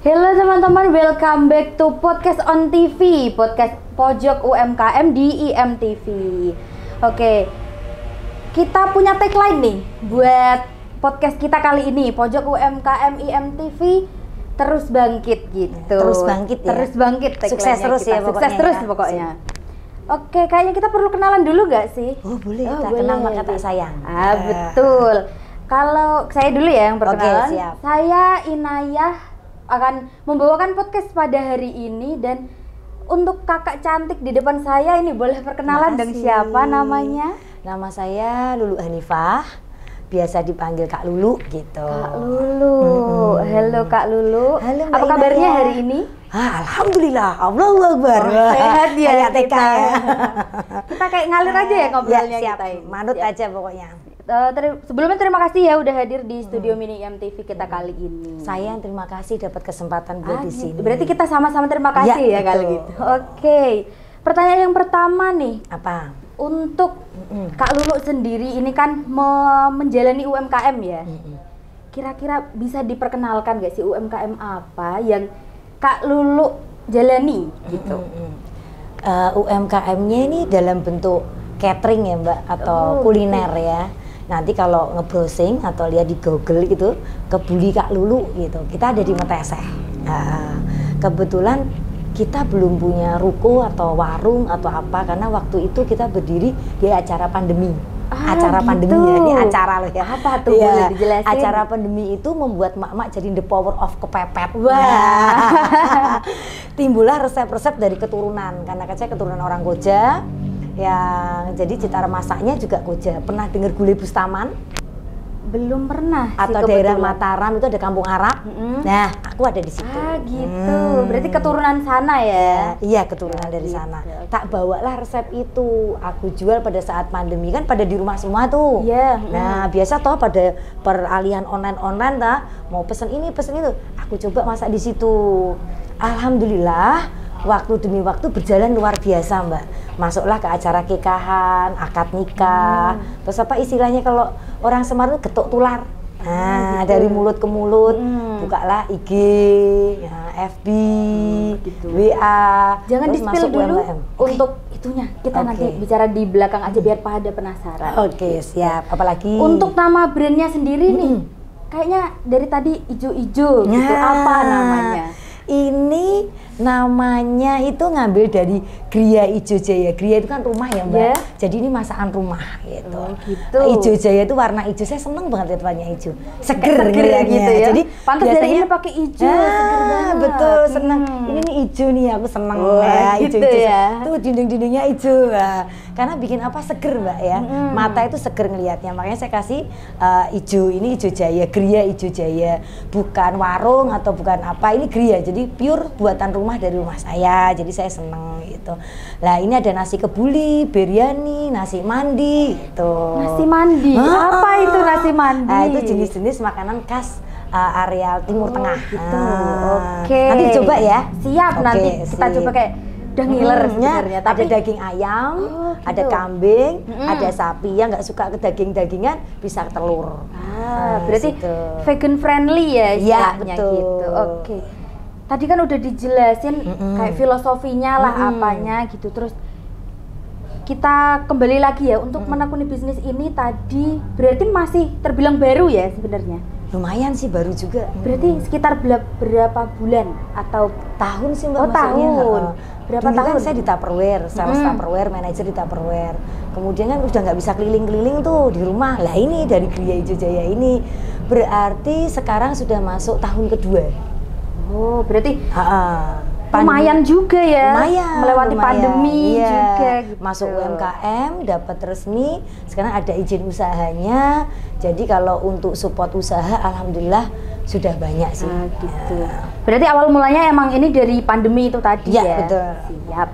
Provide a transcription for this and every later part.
Halo teman-teman, welcome back to Podcast on TV, podcast pojok UMKM di IMTV. Oke, kita punya tagline nih buat podcast kita kali ini, pojok UMKM IMTV terus bangkit gitu. Terus bangkit ya. Terus bangkit. Sukses terus kita. ya pokoknya. Sukses terus pokoknya. Oke, kayaknya kita perlu kenalan dulu gak sih? Oh boleh, tak kenal maka tak sayang. Betul. Kalau saya dulu ya yang perkenalan. Oke, siap. Saya Inayah akan membawakan podcast pada hari ini, dan untuk kakak cantik di depan saya ini boleh perkenalan dong, siapa namanya? Nama saya Lulu Hanifah, biasa dipanggil Kak Lulu gitu. Kak Lulu. Halo Kak Lulu. Halo, Mbak apa kabarnya Inayah hari ini? Alhamdulillah, Allahu Akbar. Sehat ya Kayak TK kita. ya. Kita kayak ngalir aja ya ngobrolnya siap. kita ini. Manut Siap. aja pokoknya. Sebelumnya terima kasih ya udah hadir di studio mini IMTV kita kali ini. Saya yang terima kasih dapat kesempatan buat di sini. Berarti kita sama-sama terima kasih ya kali gitu. Oke. Pertanyaan yang pertama nih. Apa? Untuk Kak Lulu sendiri ini kan menjalani UMKM ya. Kira-kira bisa diperkenalkan gak sih UMKM apa yang Kak Lulu jalani gitu? UMKM-nya ini dalam bentuk catering ya Mbak, atau kuliner ya. Nanti kalau nge-browsing atau lihat di Google gitu, kebuli Kak Lulu gitu, kita ada di Meteseh. Nah, kebetulan kita belum punya ruko atau warung atau apa, karena waktu itu kita berdiri di acara pandemi. Acara gitu. pandemi ya, ini acara loh ya. Apa tuh, boleh dijelasin? Acara pandemi itu membuat mak-mak jadi the power of kepepet. Wah. Timbullah resep-resep dari keturunan, karena kan saya keturunan orang Koja. Yang jadi cara masaknya juga Koja. Pernah dengar gulai Bustaman? Belum pernah sih, atau kebetulan. daerah Mataram itu ada kampung Arab. Nah, aku ada di situ. Gitu. Berarti keturunan sana ya? Iya, keturunan dari sana. Tak bawalah resep itu. Aku jual pada saat pandemi, kan pada di rumah semua tuh. Iya. Nah, biasa toh pada peralihan online ta, mau pesen ini, pesen itu. Aku coba masak di situ. Alhamdulillah, waktu demi waktu berjalan luar biasa, Mbak. Masuklah ke acara nikahan, akad nikah. Terus apa istilahnya kalau orang Semarang getuk tular. Nah, gitu. dari mulut ke mulut, bukalah IG, ya, FB, Gitu. WA. Jangan terus di-spill masuk dulu UMKM. untuk itunya. Kita nanti bicara di belakang aja biar pada penasaran. Oke, siap. Apalagi Untuk nama brandnya sendiri nih, kayaknya dari tadi ijo-ijo gitu. Apa namanya? Ini namanya itu ngambil dari Gria Ijo Jaya. Gria itu kan rumah ya Mbak. Yeah. Jadi ini masakan rumah gitu. Gitu. Ijo Jaya itu warna hijau. Saya seneng banget lihat warnanya hijau. Seger Gitu ya. Jadi pantas dari ini pakai hijau, seger banget. Betul, seneng. Ini nih hijau nih, aku seneng ya. Gitu Hijau-hijau. ya. Tuh dinding-dindingnya hijau. Nah, karena bikin apa seger Mbak ya. Mata itu seger ngelihatnya. Makanya saya kasih hijau. Ini Ijo Jaya, Gria Ijo Jaya. Bukan warung atau bukan apa. Ini Gria. Jadi pure buatan rumah dari rumah saya. Jadi saya seneng gitu. Lah ini ada nasi kebuli, biryani, nasi mandi gitu. Nasi mandi. Apa itu nasi mandi? Nah, itu jenis-jenis makanan khas areal Timur Tengah. Gitu. Ah. Oke. Nanti coba ya. Siap, Oke, nanti kita sip. coba kayak udah ngiler sebenarnya. Ada daging ayam, gitu. ada kambing, ada sapi. Yang nggak suka ke daging-dagingan bisa telur. Berarti situ. vegan friendly ya Iya, istilahnya betul. gitu. Oke. Tadi kan udah dijelasin kayak filosofinya lah apanya gitu. Terus kita kembali lagi ya untuk menekuni bisnis ini tadi berarti masih terbilang baru ya sebenarnya. Lumayan sih baru juga. Berarti sekitar berapa bulan atau Tahun sih Mbak Oh, maksudnya. tahun. Berapa Dulu tahun? kan saya di Tupperware, sales Tupperware, manajer di Tupperware. Kemudian kan udah nggak bisa keliling-keliling tuh di rumah. Lah ini dari Gria Ijo Jaya ini berarti sekarang sudah masuk tahun kedua. Oh, berarti Pandemi. lumayan juga ya. Melewati lumayan. pandemi Iya. juga gitu. Masuk UMKM, dapat resmi, sekarang ada izin usahanya. Jadi kalau untuk support usaha alhamdulillah sudah banyak sih. Gitu. Berarti awal mulanya emang ini dari pandemi itu tadi Ya, ya? betul. Siap.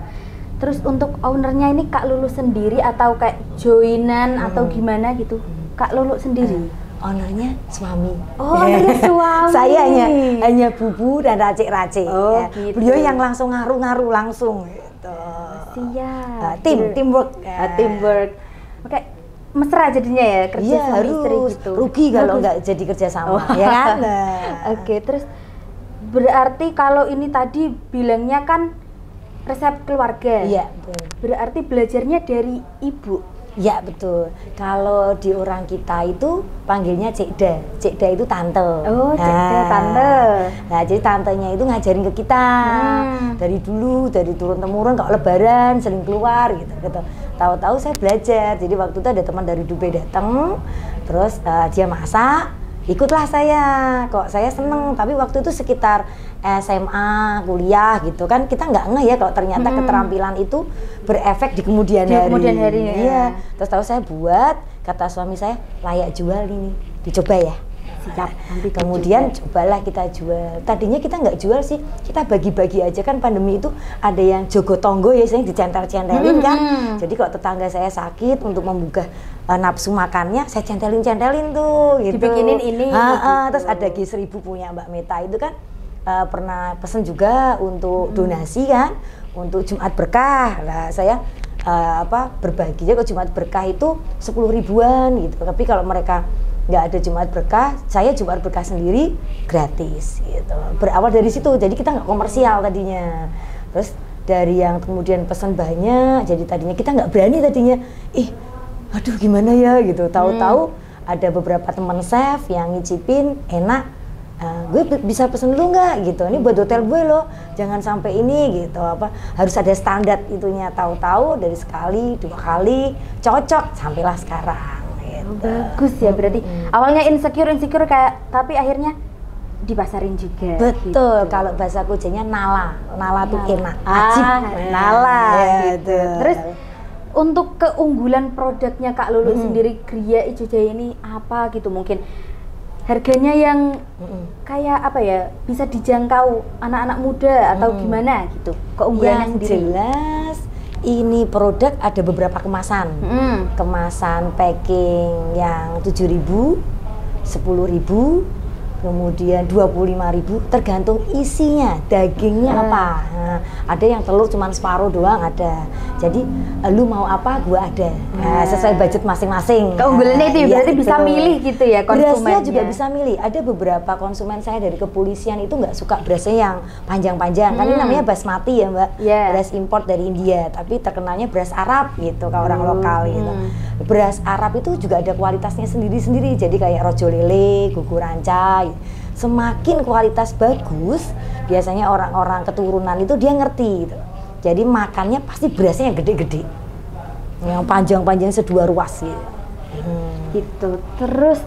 Terus untuk ownernya ini Kak Lulu sendiri atau kayak joinan atau gimana gitu? Kak Lulu sendiri? Ownernya suami. Oh, ownernya suami. Saya hanya bubu dan racik-racik. Oh, gitu. Beliau yang langsung ngaruh-ngaruh langsung gitu. Siap. Teamwork. Teamwork. Oke, mesra jadinya ya kerja Iya, sama istri harus. gitu. Rugi kalau nggak jadi kerja sama, ya kan? Oke, terus Berarti kalau ini tadi bilangnya kan resep keluarga. Iya, betul. Berarti belajarnya dari ibu. Ya betul. Kalau di orang kita itu panggilnya Cekda. Cekda itu tante. Oh, Cekda tante. Nah, jadi tantenya itu ngajarin ke kita dari dulu, dari turun temurun. Kalau Lebaran sering keluar gitu. Tahu-tahu saya belajar. Jadi waktu itu ada teman dari Dubai datang, terus dia masak. Ikutlah saya, kok saya seneng, tapi waktu itu sekitar SMA, kuliah gitu kan, kita nggak ngeh ya kalau ternyata keterampilan itu berefek di kemudian hari. Kemudian hari ya. Iya, terus tahu saya buat, kata suami saya, layak jual ini, dicoba ya. Siap, nanti kemudian cobalah kita jual. Tadinya kita nggak jual sih, kita bagi-bagi aja kan, pandemi itu ada yang jogo tonggo ya, saya dicentel-centelin kan. Jadi kalau tetangga saya sakit untuk membuka nafsu makannya, saya centelin tuh gitu. Dibikinin ini. Gitu. Terus ada G1000 punya Mbak Meta itu kan pernah pesen juga untuk donasi kan, untuk Jumat Berkah. Nah saya berbaginya ke Jumat Berkah itu 10 ribuan gitu. Tapi kalau mereka nggak ada Jumat Berkah, saya Jumat Berkah sendiri gratis gitu. Berawal dari situ, jadi kita nggak komersial tadinya. Terus dari yang kemudian pesan banyak, jadi tadinya kita nggak berani tadinya, aduh gimana ya gitu. Tahu-tahu ada beberapa teman chef yang ngicipin enak, gue bisa pesen dulu nggak gitu, ini buat hotel gue loh, jangan sampai ini gitu, harus ada standar itunya. Tahu-tahu dari sekali, 2 kali cocok, sampailah sekarang. Bagus ya, berarti awalnya insecure kayak, tapi akhirnya dipasarin juga. Betul, gitu. kalau bahasa Kujanya nala tuh enak, ajib, nala gitu. Terus untuk keunggulan produknya Kak Lulu sendiri, Gria Ijo Jaya ini apa gitu, mungkin harganya yang kayak apa ya, bisa dijangkau anak-anak muda atau gimana gitu, keunggulannya sendiri. Jelas ini produk ada beberapa kemasan. Kemasan packing yang 7.000, 10.000, kemudian 25.000, tergantung isinya, dagingnya apa. Nah, ada yang telur cuma separuh doang ada. Jadi lu mau apa, gua ada. Sesuai budget masing-masing. Keunggulannya itu berarti bisa milih gitu ya konsumennya. Berasnya juga bisa milih. Ada beberapa konsumen saya dari kepolisian itu nggak suka berasnya yang panjang-panjang. Kan ini namanya basmati ya Mbak. Beras import dari India, tapi terkenalnya beras Arab gitu kalau orang lokal gitu. Beras Arab itu juga ada kualitasnya sendiri-sendiri. Jadi kayak rojo lele, gugur ranca. Semakin kualitas bagus, biasanya orang-orang keturunan itu dia ngerti gitu. Jadi makannya pasti berasnya yang gede-gede, yang panjang-panjang sedua ruas gitu. Gitu. Terus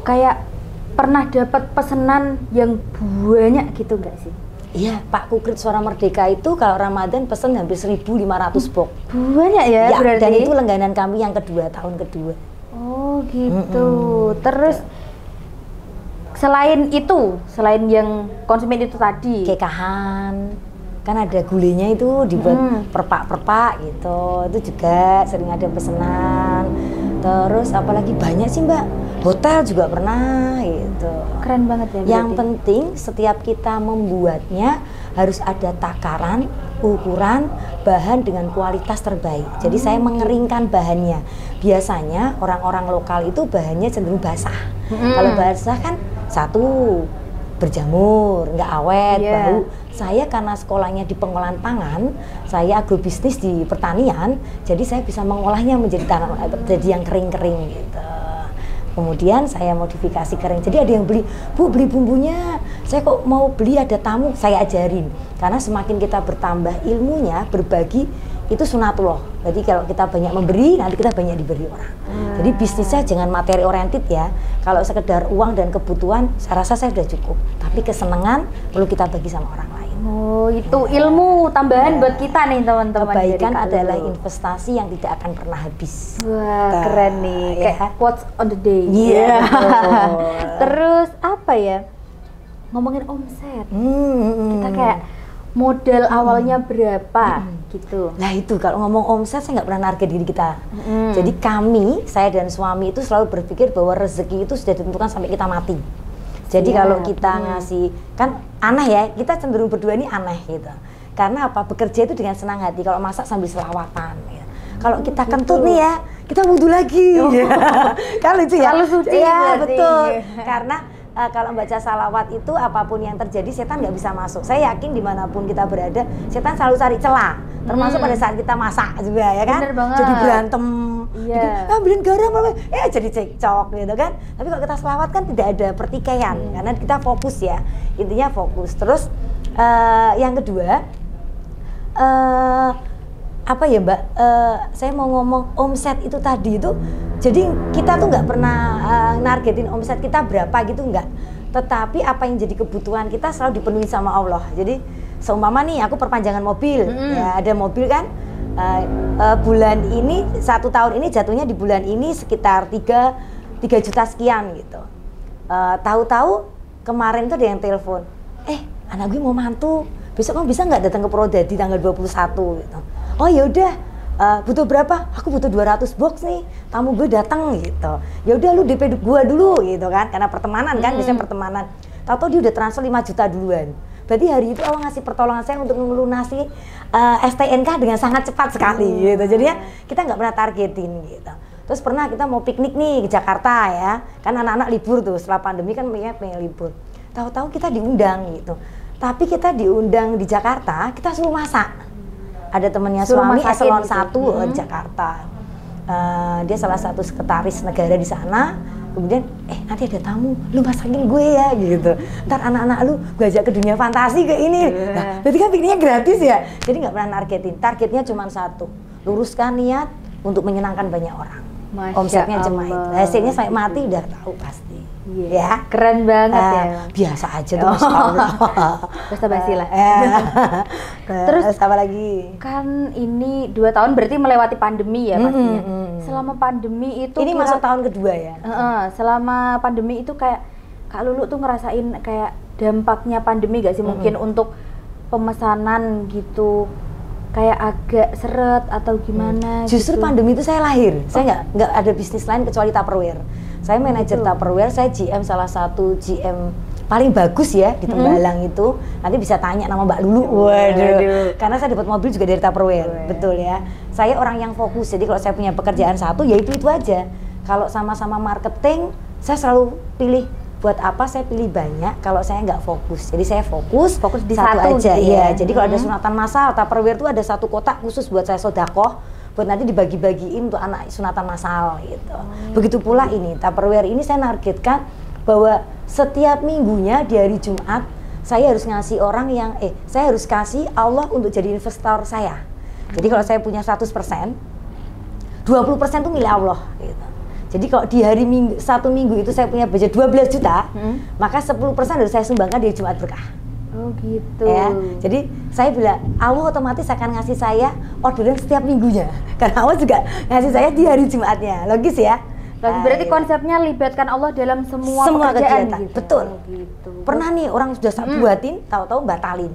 kayak pernah dapat pesanan yang banyak gitu nggak sih? Iya, Pak Kukrit Suara Merdeka itu kalau Ramadan pesen hampir 1.500 box. Banyak ya, berarti? Dan itu langganan kami yang kedua, tahun kedua. Oh gitu. Terus selain yang konsumen itu tadi, kekahan, kan ada gulenya itu dibuat perpak-perpak gitu, itu juga sering ada pesanan. Terus apalagi banyak sih Mbak, hotel juga pernah gitu. Keren banget ya berarti. Yang penting setiap kita membuatnya harus ada takaran, ukuran, bahan dengan kualitas terbaik. Jadi saya mengeringkan bahannya. Biasanya orang-orang lokal itu bahannya cenderung basah. Kalau basah kan satu, berjamur, nggak awet, bau. Saya karena sekolahnya di pengolahan pangan, saya agrobisnis di pertanian, jadi saya bisa mengolahnya menjadi jadi yang kering-kering gitu. Kemudian saya modifikasi kering. Jadi ada yang beli, Bu beli bumbunya, saya kok mau beli ada tamu, saya ajarin. Karena semakin kita bertambah ilmunya, berbagi, itu sunatullah. Jadi kalau kita banyak memberi, nanti kita banyak diberi orang. Jadi bisnisnya jangan materi oriented ya. Kalau sekedar uang dan kebutuhan, saya rasa saya sudah cukup. Tapi kesenangan perlu kita bagi sama orang lain. Oh, itu ilmu tambahan buat kita nih teman-teman. Kebaikan adalah investasi yang tidak akan pernah habis. Wah, keren nih. Kayak quotes on the day. Iya. Terus apa ya? Ngomongin omset. Kita kayak modal awalnya berapa gitu. Nah itu kalau ngomong omset saya nggak pernah target diri kita. Jadi kami, saya dan suami itu selalu berpikir bahwa rezeki itu sudah ditentukan sampai kita mati. Jadi kalau kita ngasih, kan aneh ya, kita cenderung berdua ini aneh gitu. Karena apa? Bekerja itu dengan senang hati, kalau masak sambil selawatan gitu. Kalau kita kentut nih ya, kita wudhu lagi. Kalau itu ya. Kalau suci ya berarti. betul. Karena kalau baca salawat itu apapun yang terjadi setan nggak bisa masuk. Saya yakin dimanapun kita berada, setan selalu cari celah. Termasuk pada saat kita masak juga ya kan. Bener banget. Jadi berantem, jadi ambilin garam apa, jadi cekcok gitu kan. Tapi kalau kita selawat kan tidak ada pertikaian karena kita fokus ya. Intinya fokus. Terus yang kedua, apa ya Mbak? Saya mau ngomong omset itu tadi itu. Jadi kita tuh nggak pernah nargetin omset kita berapa gitu nggak. Tetapi apa yang jadi kebutuhan kita selalu dipenuhi sama Allah. Jadi seumpama nih aku perpanjangan mobil, ya ada mobil kan. Bulan ini 1 tahun ini jatuhnya di bulan ini sekitar 3 juta sekian gitu. Tahu-tahu kemarin tuh ada yang telepon, anak gue mau mantu, besok kamu bisa nggak datang ke Purwodadi tanggal 21 gitu. Oh ya udah, butuh berapa? Aku butuh 200 box nih, tamu gue datang gitu. Ya udah lu DP gua dulu gitu kan, karena pertemanan kan, biasanya pertemanan. Tahu-tahu dia udah transfer 5 juta duluan. Berarti hari itu Allah ngasih pertolongan saya untuk melunasi STNK dengan sangat cepat sekali gitu. Jadinya kita nggak pernah targetin gitu. Terus pernah kita mau piknik nih ke Jakarta ya, kan anak-anak libur tuh setelah pandemi kan pengen libur. Tahu-tahu kita diundang gitu. Tapi kita diundang di Jakarta, kita suruh masak. Ada temannya suami eselon 1 di Jakarta. Dia salah satu sekretaris negara di sana. Kemudian nanti ada tamu, lu masakin gue ya gitu. Ntar anak-anak lu gue ajak ke dunia fantasi ke ini. Nah, berarti kan pikirnya gratis ya. Jadi nggak pernah nargetin. Targetnya cuma satu, luruskan niat untuk menyenangkan banyak orang. Omsetnya cuma itu. Hasilnya sampai mati udah tahu pasti. Ya, keren banget ya. Biasa aja tuh, Masya Allah. Basa-basi lah. Terus apa lagi? Kan ini 2 tahun berarti melewati pandemi ya pastinya. Selama pandemi itu ini masuk tahun kedua ya. Selama pandemi itu kayak Kak Lulu tuh ngerasain kayak dampaknya pandemi gak sih mungkin untuk pemesanan gitu, kayak agak seret atau gimana? Justru gitu. Pandemi itu saya lahir. Saya nggak ada bisnis lain kecuali Tupperware. Saya manajer Tupperware, saya GM salah satu GM paling bagus ya di Tembalang itu. Nanti bisa tanya nama Mbak Lulu. Waduh. Karena saya dapat mobil juga dari Tupperware. Betul ya. Saya orang yang fokus. Jadi kalau saya punya pekerjaan satu ya itu aja. Kalau sama-sama marketing, saya selalu pilih buat apa saya pilih banyak kalau saya nggak fokus. Jadi saya fokus di satu aja. Gitu ya. Jadi kalau ada sunatan massal, Tupperware itu ada satu kotak khusus buat saya sodakoh, buat nanti dibagi-bagiin untuk anak sunatan massal gitu. Begitu pula ini Tupperware ini saya nargetkan bahwa setiap minggunya di hari Jumat saya harus ngasih orang yang saya harus kasih Allah untuk jadi investor saya. Jadi kalau saya punya 100%, 20% itu milik Allah gitu. Jadi kalau di hari satu minggu itu saya punya budget 12 juta, maka 10% harus saya sumbangkan di Jumat Berkah. Oh gitu. Ya, jadi saya bilang Allah otomatis akan ngasih saya orderan setiap minggunya. Karena Allah juga ngasih saya di hari Jumatnya. Logis ya? Berarti konsepnya libatkan Allah dalam semua kegiatan. Gitu. Betul. Oh, gitu. Pernah nih orang sudah buatin, tahu-tahu batalin.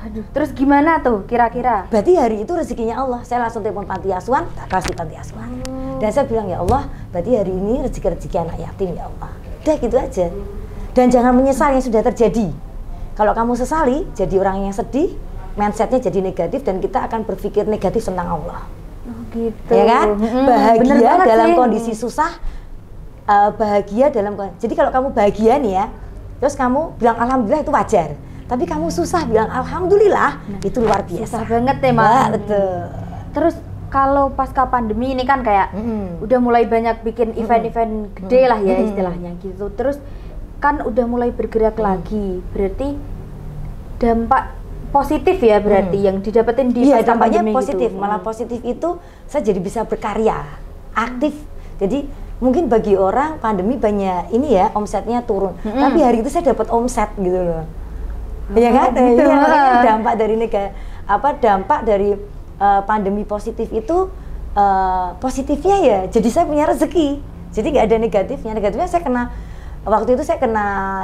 Aduh, terus gimana tuh kira-kira? Berarti hari itu rezekinya Allah. Saya langsung telepon panti asuhan, tak kasih panti asuhan. Dan saya bilang ya Allah, berarti hari ini rezeki anak yatim ya Allah. Udah gitu aja. Dan jangan menyesal yang sudah terjadi. Kalau kamu sesali, jadi orang yang sedih, mindsetnya jadi negatif dan kita akan berpikir negatif tentang Allah. Oh gitu. Ya kan? Bahagia dalam sih. kondisi susah, bahagia dalam kondisi. Jadi kalau kamu bahagia nih ya, terus kamu bilang alhamdulillah itu wajar. Tapi kamu susah bilang alhamdulillah, itu luar biasa. Susah banget ya, Mak. Betul. Terus kalau pasca pandemi ini kan kayak udah mulai banyak bikin event-event gede lah ya istilahnya gitu. Terus kan udah mulai bergerak lagi, berarti dampak positif ya berarti yang didapetin di dampaknya positif, gitu. malah positif itu saya jadi bisa berkarya, aktif. Jadi mungkin bagi orang pandemi banyak ini ya omsetnya turun, tapi hari itu saya dapat omset gitu loh, ya kan? Gitu. Iya, dampak dari dampak dari pandemi positif itu positifnya ya, jadi saya punya rezeki, jadi nggak ada negatifnya. Negatifnya saya kena waktu itu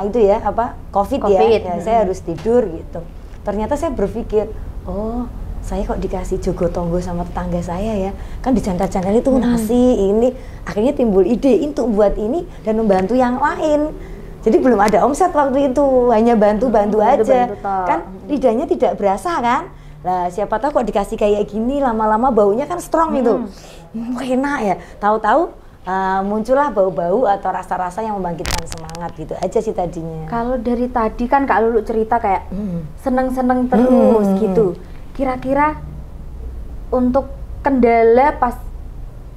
itu ya COVID. Ya saya harus tidur gitu. Ternyata saya berpikir, oh saya kok dikasih jogo tonggo sama tetangga saya ya, kan dicandal-candal itu nasi ini, akhirnya timbul ide untuk buat ini dan membantu yang lain. Jadi belum ada omset waktu itu, hanya bantu-bantu aja, kan lidahnya tidak berasa kan. Lah siapa tahu kok dikasih kayak gini lama-lama baunya kan strong itu, enak ya. Tahu-tahu muncullah bau-bau atau rasa-rasa yang membangkitkan semangat gitu aja sih tadinya. Kalau dari tadi kan Kak Lulu cerita kayak seneng-seneng terus gitu. Kira-kira untuk kendala pas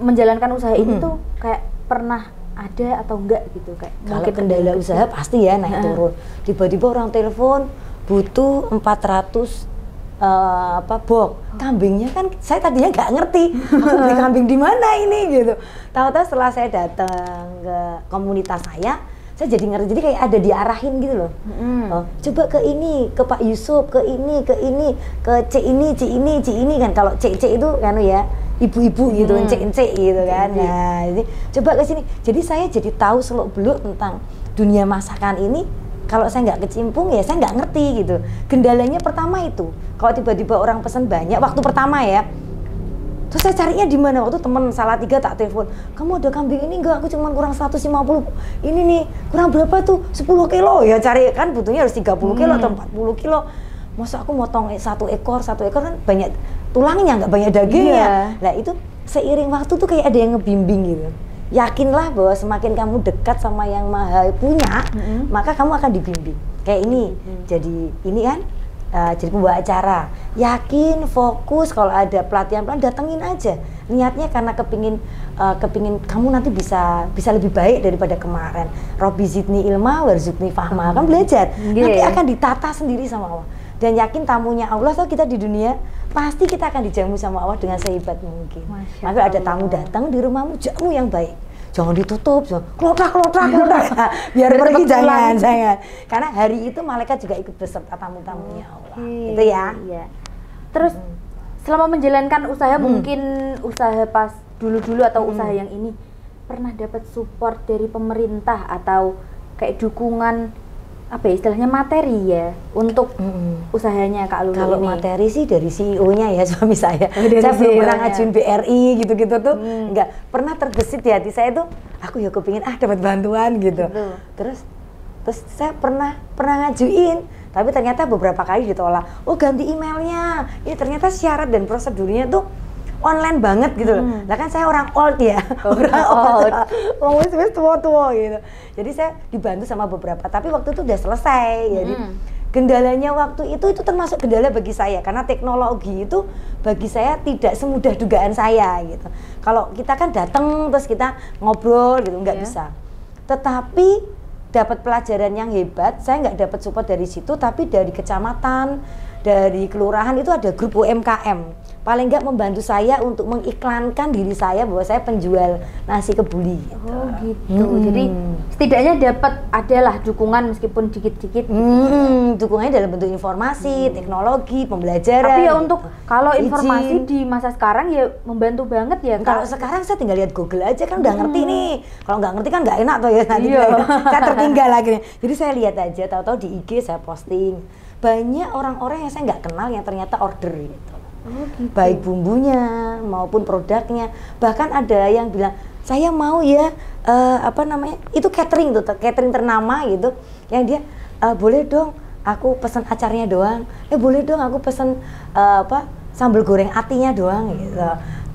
menjalankan usaha ini tuh kayak pernah ada atau enggak gitu kayak? Kalau kendala usaha pasti ya naik turun. Tiba-tiba orang telepon butuh 400 box kambingnya, kan saya tadinya nggak ngerti aku beli kambing di mana ini gitu. Tahu-tahu setelah saya datang ke komunitas saya jadi ngerti, jadi kayak ada diarahin gitu loh. Coba ke ini, ke Pak Yusuf, ke ini, ke C ini kan. Kalau C itu kan ya ibu-ibu gitu, C gitu kan. Nah, jadi coba ke sini. Jadi saya jadi tahu seluk-beluk tentang dunia masakan ini. Kalau saya nggak kecimpung ya saya nggak ngerti gitu. Kendalanya pertama itu, kalau tiba-tiba orang pesan banyak waktu pertama ya, terus saya carinya di mana? Waktu teman Salatiga tak telepon, kamu ada kambing ini enggak? Aku cuma kurang 150, ini nih kurang berapa tuh? 10 kilo ya, cari kan butuhnya harus 30 kilo atau 40 kilo. Masa aku motong satu ekor kan banyak tulangnya, nggak banyak dagingnya. Nah itu seiring waktu tuh kayak ada yang ngebimbing gitu. Yakinlah bahwa semakin kamu dekat sama yang maha punya, maka kamu akan dibimbing. Kayak ini, jadi ini kan jadi pembawa acara. Yakin, fokus, kalau ada pelatihan datengin aja. Niatnya karena kepingin kamu nanti bisa lebih baik daripada kemarin. Robbi zidni ilma warzuqni fahma, kan belajar. Nanti akan ditata sendiri sama Allah. Dan yakin tamunya Allah, tuh kita di dunia pasti kita akan dijamu sama Allah dengan sehebat mungkin. Maka ada tamu datang di rumahmu, jamu yang baik. Jangan ditutup, klotak. Biar pergi jangan. Karena hari itu malaikat juga ikut beserta tamu-tamunya Allah. Itu ya. Iya. Terus selama menjalankan usaha, mungkin usaha pas dulu-dulu atau usaha yang ini, pernah dapat support dari pemerintah atau kayak dukungan apa ya, istilahnya materi ya untuk usahanya Kak Lulu? Kalau ini materi sih dari CEO-nya ya, suami saya. Saya belum pernah ngajuin BRI gitu-gitu tuh, enggak pernah terbesit di hati saya tuh, aku ya kepingin dapat bantuan gitu. Terus saya pernah ngajuin, tapi ternyata beberapa kali ditolak. Oh ganti emailnya, ini ternyata syarat dan prosedurnya tuh online banget gitu loh. Nah kan saya orang old ya, orang old, wis tua gitu. Jadi saya dibantu sama beberapa, tapi waktu itu udah selesai. Jadi kendalanya waktu itu termasuk kendala bagi saya, karena teknologi itu bagi saya tidak semudah dugaan saya gitu. Kalau kita kan datang terus kita ngobrol gitu, nggak bisa. Tetapi dapat pelajaran yang hebat, saya nggak dapat support dari situ, tapi dari kecamatan, dari kelurahan itu ada grup UMKM. Paling nggak membantu saya untuk mengiklankan diri saya bahwa saya penjual nasi kebuli. Gitu. Oh gitu. Jadi setidaknya dapat adalah dukungan meskipun dikit-dikit. Dukungannya dalam bentuk informasi, teknologi, pembelajaran. Tapi ya untuk kalau informasi di masa sekarang ya membantu banget ya. Kalau sekarang saya tinggal lihat Google aja kan udah ngerti nih. Kalau nggak ngerti kan nggak enak tuh ya nanti. Saya tertinggal lagi. Jadi saya lihat aja, tahu-tahu di IG saya posting. Banyak orang-orang yang saya nggak kenal yang ternyata order gitu. Gitu. Baik bumbunya maupun produknya, bahkan ada yang bilang saya mau ya itu catering tuh, catering ternama gitu, yang dia boleh dong aku pesen acarnya doang, boleh dong aku pesen sambal goreng atinya doang gitu,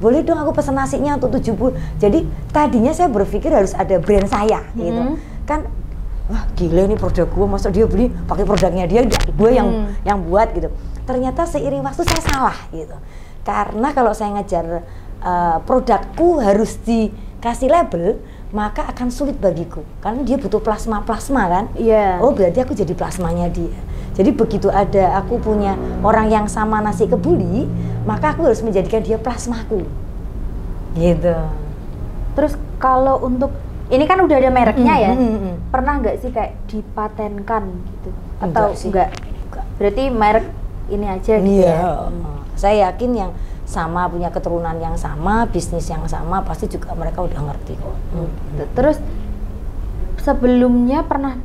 boleh dong aku pesen nasinya untuk 70. Jadi tadinya saya berpikir harus ada brand saya gitu kan, wah gila nih produk gue, masa dia beli pakai produknya dia, gue yang buat gitu. Ternyata seiring waktu saya salah gitu, karena kalau saya ngejar produkku harus dikasih label, maka akan sulit bagiku, karena dia butuh plasma kan. Oh berarti aku jadi plasmanya dia. Jadi begitu ada aku punya orang yang sama nasi kebuli, maka aku harus menjadikan dia plasmaku gitu. Terus kalau untuk ini kan udah ada mereknya ya, pernah nggak sih kayak dipatenkan gitu? Atau enggak? Berarti merek ini aja gitu ya? Saya yakin yang sama, punya keturunan yang sama, bisnis yang sama, pasti juga mereka udah ngerti kok. Terus sebelumnya pernah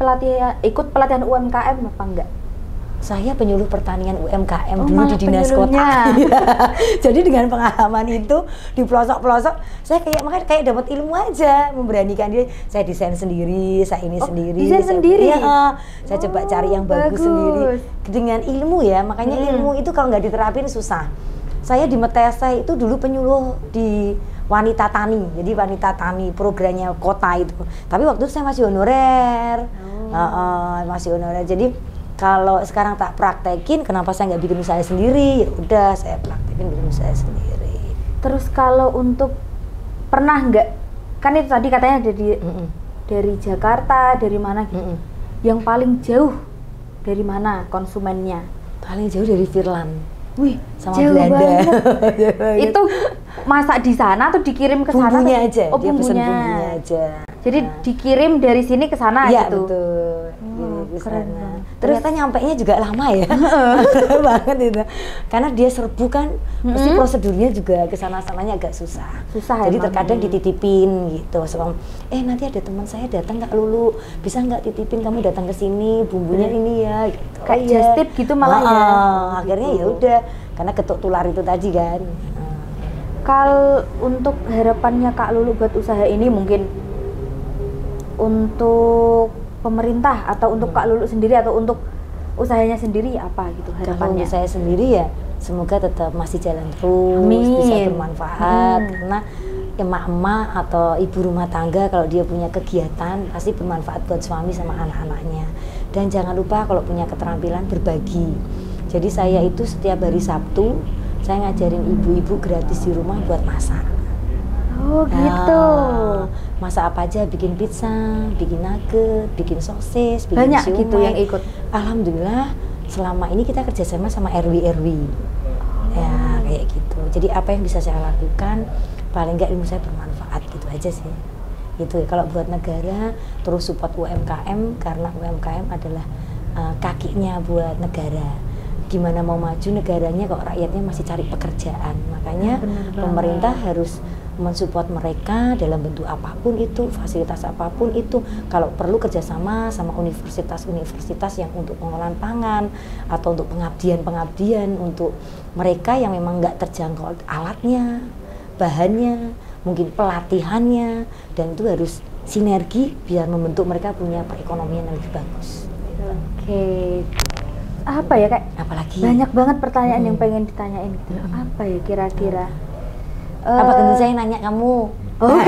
ikut pelatihan UMKM apa enggak? Saya penyuluh pertanian UMKM dulu di dinas kota. Jadi dengan pengalaman itu di pelosok-pelosok, saya kayak dapat ilmu aja, memberanikan diri. Saya desain sendiri, saya ini sendiri. Desain sendiri? Saya coba cari yang bagus sendiri. Dengan ilmu ya, makanya ilmu itu kalau nggak diterapin susah. Saya di Metesa itu dulu penyuluh di wanita tani. Jadi wanita tani programnya kota itu. Tapi waktu itu saya masih honorer. Masih honorer. Jadi kalau sekarang tak praktekin, kenapa saya nggak bikin usaha sendiri? Ya udah, saya praktekin bikin usaha sendiri. Terus kalau untuk pernah nggak, kan itu tadi katanya dari Jakarta, dari mana gitu? Yang paling jauh dari mana konsumennya? Paling jauh dari Virlan. Wih, sama jauh Belanda. Itu masak di sana atau dikirim ke sana? Bumbunya aja, oh, dia pesen bumbunya. bumbunya aja. Jadi dikirim dari sini ke sana ya, gitu? Betul. Keren sana. banget. Ternyata nyampainya juga lama ya. banget itu. Karena dia serbu kan, mesti prosedurnya juga ke sana-sananya agak susah. Jadi emang. terkadang dititipin gitu. So, nanti ada teman saya datang Kak Lulu, bisa nggak titipin kamu datang ke sini, bumbunya ini ya gitu. Kayak just tip gitu malah ya. Akhirnya ya udah, karena ketuk tular itu tadi kan. Kalau untuk harapannya Kak Lulu buat usaha ini, mungkin untuk pemerintah atau untuk Kak Lulu sendiri atau untuk usahanya sendiri apa gitu harapannya? Kalau untuk saya sendiri ya semoga tetap masih jalan terus, bisa bermanfaat karena emak-emak atau ibu rumah tangga kalau dia punya kegiatan pasti bermanfaat buat suami sama anak-anaknya. Dan jangan lupa kalau punya keterampilan berbagi. Jadi saya itu setiap hari Sabtu saya ngajarin ibu-ibu gratis di rumah buat masak. Oh gitu. Masak apa aja, bikin pizza, bikin nugget, bikin sosis, bikin banyak siomay. gitu yang ikut. Alhamdulillah selama ini kita kerjasama sama RW. Ya kayak gitu. Jadi apa yang bisa saya lakukan, paling nggak ilmu saya bermanfaat gitu aja sih. Itu kalau buat negara terus support UMKM karena UMKM adalah kakinya buat negara. Gimana mau maju negaranya kok rakyatnya masih cari pekerjaan. Makanya pemerintah harus mensupport mereka dalam bentuk apapun itu, fasilitas apapun itu. Kalau perlu kerjasama sama universitas-universitas yang untuk pengolahan pangan atau untuk pengabdian untuk mereka yang memang nggak terjangkau alatnya, bahannya, mungkin pelatihannya, dan itu harus sinergi biar membentuk mereka punya perekonomian yang lebih bagus. Oke. Apa ya Kak? Apalagi banyak banget pertanyaan yang pengen ditanyain gitu. Apa ya kira-kira? Apa tentu saya nanya kamu? Oh,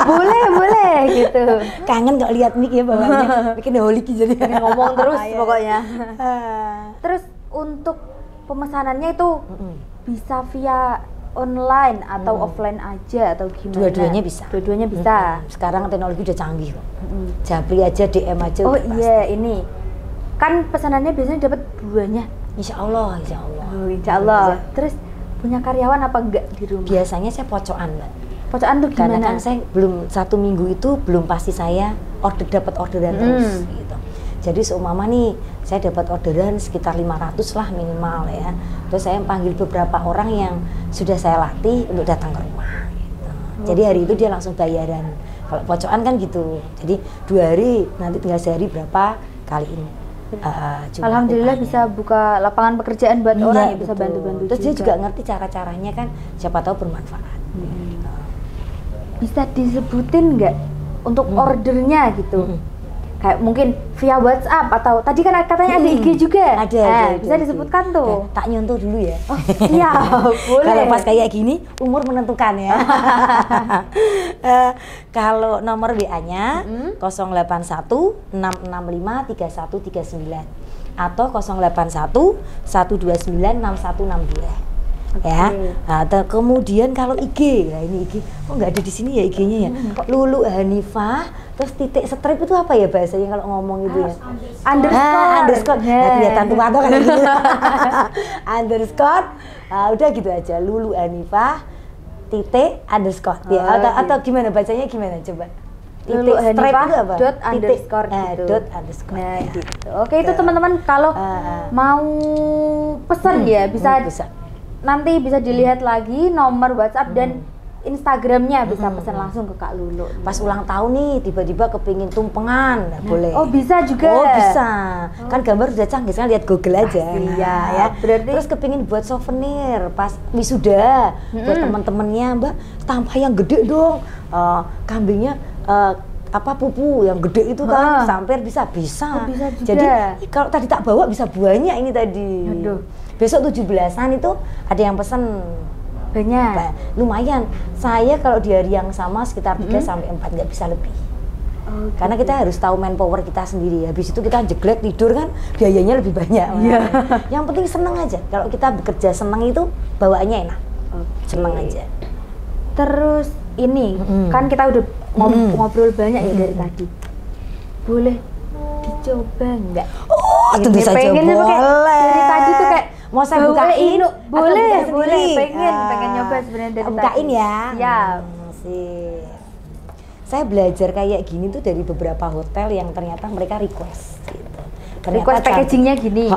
boleh gitu. Kangen kok lihat mic ya bawahnya, bikin holik jadi ngomong terus pokoknya. Terus untuk pemesanannya itu bisa via online atau offline aja atau gimana? Dua-duanya bisa. Dua-duanya bisa. Sekarang teknologi udah canggih kok. Japri aja, DM aja. Oh iya, ini kan pesanannya biasanya dapat buahnya. Insya Allah, insya Allah. Oh, insya Allah. Terus punya karyawan apa enggak di rumah? Biasanya saya pocokan, Mbak. Pocokan tuh gimana? Karena kan saya belum 1 minggu itu belum pasti saya dapat orderan terus gitu. Jadi seumpama nih saya dapat orderan sekitar 500 lah minimal ya. Terus saya panggil beberapa orang yang sudah saya latih untuk datang ke rumah gitu. Jadi hari itu dia langsung bayaran. Kalau pocokan kan gitu. Jadi 2 hari nanti tinggal sehari berapa kali ini. Alhamdulillah bisa buka lapangan pekerjaan buat orang yang bisa bantu-bantu. Terus dia juga ngerti cara-caranya kan, siapa tahu bermanfaat. Bisa disebutin nggak untuk ordernya gitu? Kayak mungkin via WhatsApp atau tadi kan katanya ada IG juga. Ada, bisa disebutkan tuh. Tak nyontoh dulu ya. Oh, iya, boleh. Kalau pas kayak gini umur menentukan ya. Kalau nomor WA-nya 081 665 3139 atau 081 129 6162. Ya, nah, kemudian kalau IG, nah ini IG, kok nggak ada di sini ya IG-nya ya? Lulu Hanifah, terus titik strip itu apa ya bahasanya kalau ngomong itu ya? Underscore. Nah, kelihatan tua tuh kalau gitu. Underscore, udah gitu aja. Lulu Hanifah, titik underscore. Ya, atau gimana bacanya gimana coba? Lulu Hanifah dot underscore gitu. Dot underscore. Nah, gitu. Oke, itu teman-teman kalau mau pesan ya bisa. Nanti bisa dilihat lagi nomor WhatsApp dan Instagramnya, bisa pesan langsung ke Kak Lulu. Pas ulang tahun nih tiba-tiba kepingin tumpengan, boleh. Oh bisa juga. Oh bisa. Kan gambar udah canggih, sekarang lihat Google aja. Iya ya. Berarti terus kepingin buat souvenir pas wisuda buat teman-temannya, Mbak, tampah yang gede dong. Kambingnya pupu yang gede itu kan sampai bisa. Oh, bisa juga. Jadi kalau tadi tak bawa bisa banyak ini tadi. Aduh. Besok 17-an itu ada yang pesen. Banyak. Lumayan. Saya kalau di hari yang sama sekitar 3 sampai 4, nggak bisa lebih. Karena kita harus tahu manpower kita sendiri. Habis itu kita jeglek tidur kan biayanya lebih banyak. Yang penting seneng aja. Kalau kita bekerja seneng itu bawaannya enak. Seneng aja. Terus ini kan kita udah ngobrol banyak ya dari tadi. Boleh dicoba nggak? Oh, tentu saja pengen boleh. Dari tadi tuh kayak mau saya bukain? Boleh, pengen nyoba sebenarnya dari bukain tadi. Ya. Siap. Sip. Saya belajar kayak gini tuh dari beberapa hotel yang ternyata mereka request gitu. Request packagingnya gini.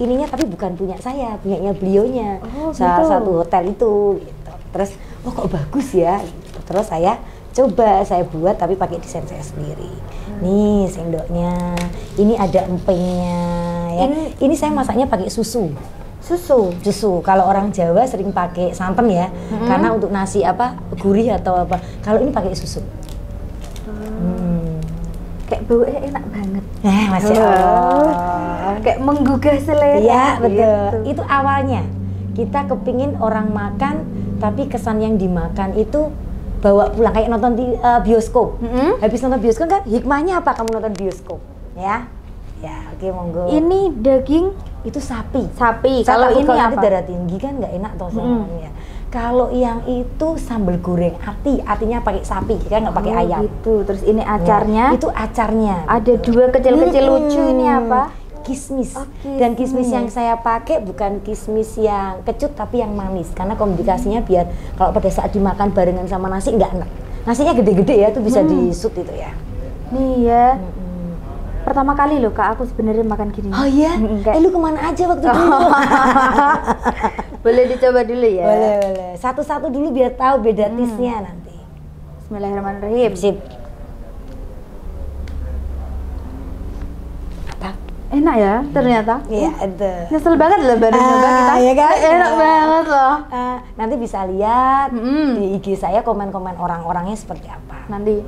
Ininya tapi bukan punya saya, punyanya beliaunya. gitu. Salah satu hotel itu gitu. Terus kok bagus ya gitu. Terus saya coba saya buat tapi pakai desain saya sendiri. Nih sendoknya, ini ada empengnya ya. Ini saya masaknya pakai susu. Kalau orang Jawa sering pakai santan ya, karena untuk nasi gurih atau apa. Kalau ini pakai susu. Kayak baunya enak banget. Masya Allah. Kayak menggugah selera. Iya betul. Gitu. Itu awalnya kita kepingin orang makan, tapi kesan yang dimakan itu bawa pulang kayak nonton di bioskop. Habis nonton bioskop kan hikmahnya apa kamu nonton bioskop? Ya, oke monggo. Ini daging itu sapi. Kalau ini nanti apa? darah tinggi kan nggak enak toh ya. Kalau yang itu sambal goreng artinya pakai sapi, kita nggak pakai ayam. Gitu. Terus ini acarnya? Itu acarnya. Ada 2 kecil-kecil lucu ini apa? Kismis. Kismis. Dan kismis yang saya pakai bukan kismis yang kecut tapi yang manis karena komunikasinya biar kalau pada saat dimakan barengan sama nasi nggak enak. Nasinya gede-gede ya, tuh bisa disut itu ya. Nih ya. Pertama kali loh Kak, aku sebenarnya makan gini. Oh iya? Lu kemana aja waktu itu? Boleh dicoba dulu ya? Boleh. Satu-satu dulu biar tahu beda taste-nya nanti. Bismillahirrahmanirrahim. Sip. Enak ya ternyata. Iya, itu. Nyesel banget loh baru nyoba kita. Ya kan? Enak banget loh. Nanti bisa lihat di IG saya komen-komen orang-orangnya seperti apa. Nanti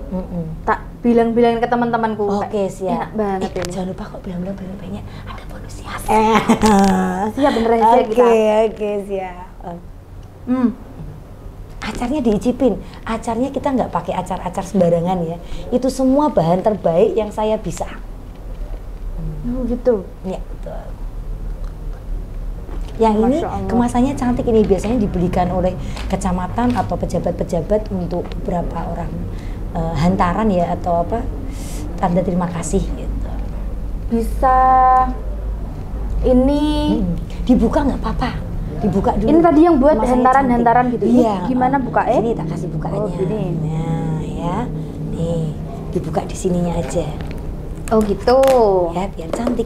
tak bilang-bilangin ke teman-temanku. Oke, siap. Enak banget ini. Jangan lupa kok bilang-bilang banyak ada bonusnya. Siap bener aja kita. Oke, siap. Acarnya diicipin. Acarnya kita nggak pakai acar-acar sembarangan ya. Itu semua bahan terbaik yang saya bisa. Gitu. Ya, betul. Yang ini kemasannya cantik, ini biasanya dibelikan oleh kecamatan atau pejabat-pejabat untuk beberapa orang hantaran ya atau apa tanda terima kasih gitu. Bisa ini dibuka nggak apa-apa, dibuka dulu. Ini tadi yang buat hantaran-hantaran gitu. Iya. Gimana buka? Ini tak kasih bukaannya. Gini. Nah ya, nih dibuka di sininya aja. Oh gitu. Ya biar cantik.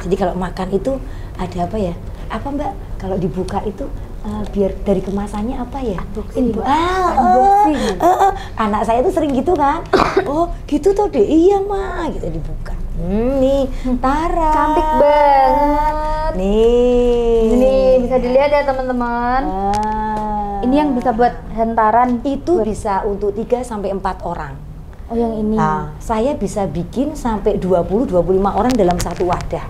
Jadi kalau makan itu ada apa ya? Apa Mbak? Kalau dibuka itu biar dari kemasannya apa ya? Unboxing. Anak saya tuh sering gitu kan. Oh gitu tuh deh. Iya Ma, gitu dibuka. Nih, Tara. Cantik banget. Nih bisa dilihat ya teman-teman. Ini yang bisa buat hantaran. Itu bisa untuk 3 sampai 4 orang. Oh yang ini. Nah, saya bisa bikin sampai 20-25 orang dalam satu wadah.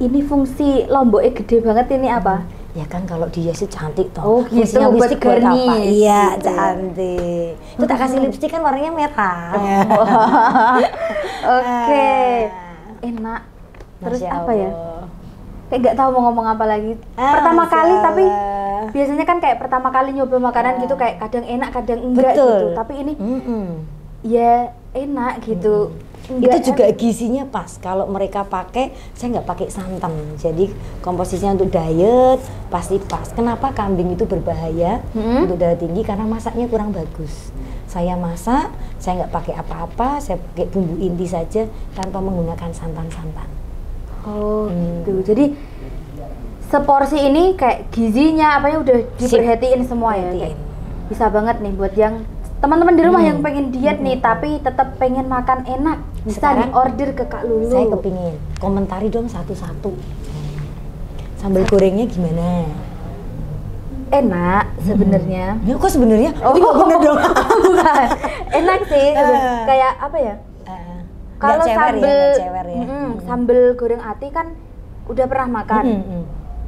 Ini fungsi lomboknya gede banget ini apa? Ya kan kalau dia sih cantik toh. Oh gitu, buat garnish. Iya, gitu. Cantik. Itu tak kasih lipstik kan warnanya merah. Oke. Enak. Terus Masya apa ya? Allah. Kayak nggak tahu mau ngomong apa lagi. Pertama kali tapi biasanya kan kayak pertama kali nyoba makanan gitu kayak kadang enak kadang enggak gitu. Tapi ini ya enak gitu. Itu juga gizinya pas. Kalau mereka pakai, saya nggak pakai santan. Jadi komposisinya untuk diet pasti pas. Kenapa kambing itu berbahaya untuk darah tinggi? Karena masaknya kurang bagus. Saya masak, saya nggak pakai apa-apa, saya pakai bumbu inti saja tanpa menggunakan santan-santan. Oh gitu. Jadi seporsi ini kayak gizinya apanya udah diperhatiin semua ya. Kayak bisa banget nih buat yang teman-teman di rumah yang pengen diet nih tapi tetap pengen makan enak. Bisa Sekarang nih order ke Kak Lulu. Saya kepingin komentari dong satu-satu. Sambal gorengnya gimana? Enak sebenarnya. Ya kok sebenarnya? Oh bener dong. Bukan. Enak sih. Kayak apa ya? Kalau sambel cewer ya. sambel goreng ati kan udah pernah makan.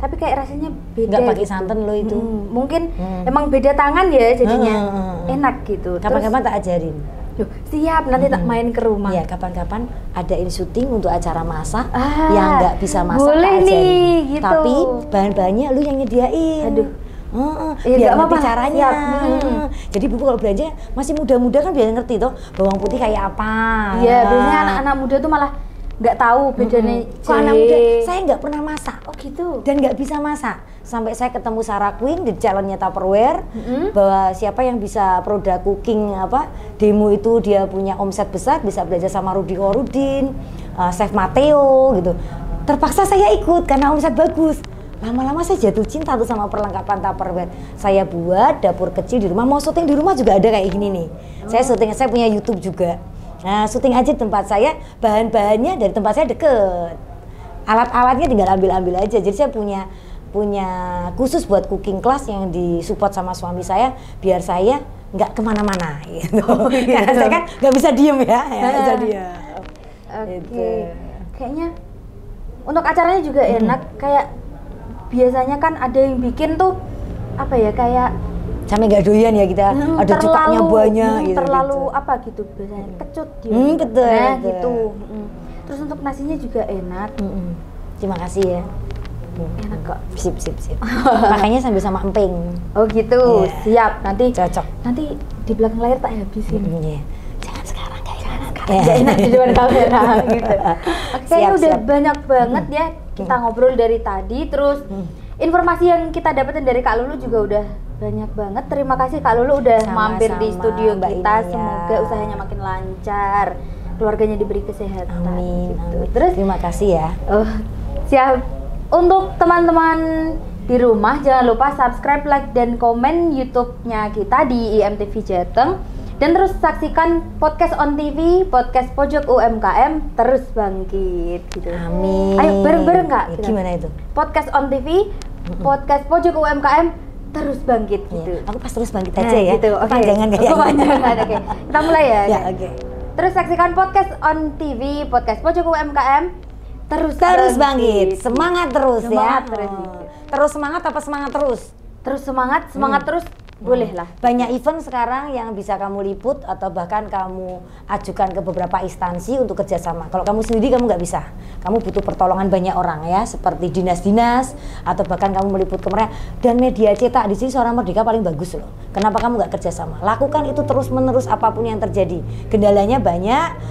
Tapi kayak rasanya beda. Nggak pakai gitu. santan loh itu. Mungkin emang beda tangan ya jadinya. Enak gitu. Kapan-kapan tak ajarin. Loh, siap, nanti tak main ke rumah. Iya, kapan-kapan adain syuting untuk acara masak yang nggak bisa masak boleh tak ajarin. nih, gitu. Tapi bahan-bahannya lu yang nyediain. Aduh. Biar nggak ngerti apa-apa, caranya. siap. Jadi Bubu kalau belanja masih muda-muda kan biar ngerti tuh bawang putih kayak apa. Iya, biasanya anak-anak muda tuh malah nggak tahu bedanya Kok anak muda, saya nggak pernah masak. Oh gitu. Dan nggak bisa masak. Sampai saya ketemu Sarah Queen di challenge-nya Tupperware bahwa siapa yang bisa produk cooking demo itu dia punya omset besar, bisa belajar sama Rudy Horudin, Chef Matteo gitu. Terpaksa saya ikut karena omset bagus. Lama-lama saya jatuh cinta tuh sama perlengkapan Tupperware. Saya buat dapur kecil di rumah, mau syuting di rumah juga ada kayak gini nih. Saya punya YouTube juga. Nah, syuting aja di tempat saya, bahan-bahannya dari tempat saya deket. Alat-alatnya tinggal ambil-ambil aja. Jadi saya punya khusus buat cooking class yang disupport sama suami saya, biar saya nggak kemana-mana gitu. Karena saya kan nggak bisa diem ya, bisa diem. Oke. Kayaknya untuk acaranya juga enak. Kayak biasanya kan ada yang bikin tuh apa ya, kayak sampai nggak doyan ya kita, ada cukanya banyak gitu. Terlalu apa gitu biasanya, kecut dia. Betul. Nah gitu. Terus untuk nasinya juga enak. Terima kasih ya. Enak kok. Sip. Makanya sambil sama emping. Oh gitu, siap. Nanti Cocok. Nanti di belakang layar tak habisin. Jangan sekarang, gak enak. Gak enak di depan kamera gitu. Kayaknya udah Siap. banyak banget ya kita ngobrol dari tadi. Terus informasi yang kita dapetin dari Kak Lulu juga udah banyak banget. Terima kasih Kak Lulu udah Sama-sama, mampir di studio Mbak kita. Ina. Semoga usahanya makin lancar, keluarganya diberi kesehatan. Amin. Gitu. Amin. Terus Terima kasih ya. siap. Untuk teman-teman di rumah jangan lupa subscribe, like, dan komen YouTube-nya kita di IMTV Jateng. Dan terus saksikan podcast on TV, podcast Pojok UMKM terus bangkit gitu. Amin. Ayo bareng-bareng Kak. Ya, gimana itu? Podcast on TV, podcast Pojok UMKM terus bangkit gitu. Aku pas terus bangkit aja ya. Gitu. Oke. Panjangan kayaknya. Panjangan. Oke. Kita mulai ya. Ya, Kak? oke. Terus saksikan podcast on TV, podcast Pojok UMKM terus Bangkit. Semangat terus Semangat ya. terus, gitu. Terus semangat apa semangat terus? Terus semangat terus boleh lah. Banyak event sekarang yang bisa kamu liput atau bahkan kamu ajukan ke beberapa instansi untuk kerjasama. Kalau kamu sendiri kamu nggak bisa. Kamu butuh pertolongan banyak orang ya, seperti dinas-dinas atau bahkan kamu meliput kemarin. Dan media cetak di sini Suara Merdeka paling bagus loh. Kenapa kamu nggak kerjasama? Lakukan itu terus-menerus apapun yang terjadi. Kendalanya banyak,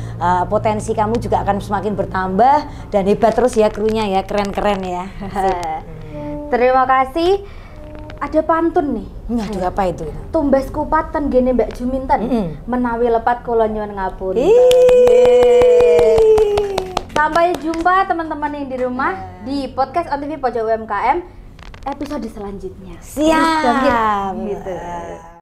potensi kamu juga akan semakin bertambah dan hebat terus ya krunya ya, keren-keren ya. Terima kasih. Ada pantun nih. Aduh, apa itu? Tumbas kupatan gene Mbak Juminten, menawi lepat kula nyuwun ngapun. Sampai jumpa teman-teman yang di rumah di podcast on TV Pojok UMKM episode selanjutnya. Siap. Gitu.